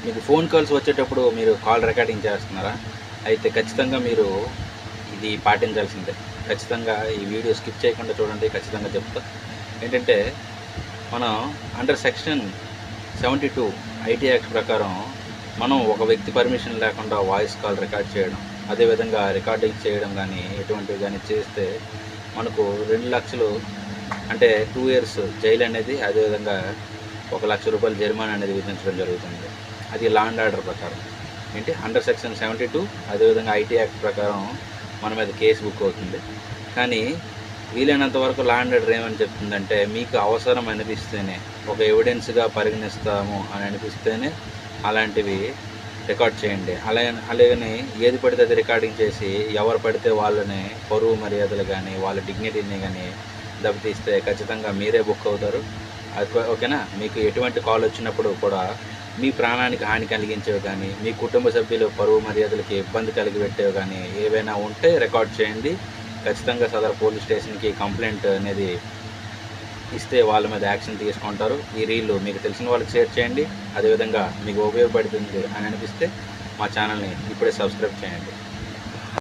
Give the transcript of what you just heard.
మీకు phone calls వచ్చేటప్పుడు మీరు కాల్ రికార్డింగ్ చేస్తున్నారా? అయితే ఖచ్చితంగా మీరు ఇది పాటించాల్సిందే. ఖచ్చితంగా ఈ వీడియో స్కిప్ చేయకుండా చూడండి. ఖచ్చితంగా చెప్తా. ఏంటంటే మనం అండర్ సెక్షన్ 72 ఐటీ యాక్ట్ ప్రకారం మనం ఒక వ్యక్తి పర్మిషన్ లేకుండా వాయిస్ కాల్ రికార్డ్ చేయడం, అదేవిధంగా రికార్డింగ్ చేయడం కానీ ఎటువంటివి కానీ చేస్తే మనకు 2 లక్షలు అంటే 2 ఇయర్స్ జైలు అనేది, అదేవిధంగా ₹1,00,000 జరిమానా అనేది విధించడం జరుగుతుంది. అది లా అండ్ ఆర్డర్ ప్రకారం. ఏంటి అండర్ సెక్షన్ 72 అదేవిధంగా ఐటీ యాక్ట్ ప్రకారం మన మీద కేసు బుక్ అవుతుంది. కానీ వీలైనంత వరకు లా అండ్ ఆర్డర్ ఏమని చెప్తుందంటే, మీకు అవసరం అనిపిస్తేనే, ఒక ఎవిడెన్స్గా పరిగణిస్తాము అని అనిపిస్తేనే అలాంటివి రికార్డ్ చేయండి. అలాగని ఏది పడితే అది రికార్డింగ్ చేసి ఎవరు పడితే వాళ్ళని పరువు మర్యాదలు కానీ వాళ్ళ డిగ్నిటీని కానీ దెబ్బతీస్తే ఖచ్చితంగా మీరే బుక్ అవుతారు. ఓకేనా? మీకు ఎటువంటి కాల్ వచ్చినప్పుడు కూడా మీ ప్రాణానికి హాని కలిగించేవి కానీ, మీ కుటుంబ సభ్యులు పరువు మర్యాదలకి ఇబ్బంది కలిగిపెట్టేవి కానీ ఏవైనా ఉంటే రికార్డ్ చేయండి. ఖచ్చితంగా సదరు పోలీస్ స్టేషన్కి కంప్లైంట్ అనేది ఇస్తే వాళ్ళ మీద యాక్షన్ తీసుకుంటారు. ఈ రీల్ మీకు తెలిసిన వాళ్ళకి షేర్ చేయండి. అదేవిధంగా మీకు ఉపయోగపడుతుంది అని అనిపిస్తే మా ఛానల్ని ఇప్పుడే సబ్స్క్రైబ్ చేయండి.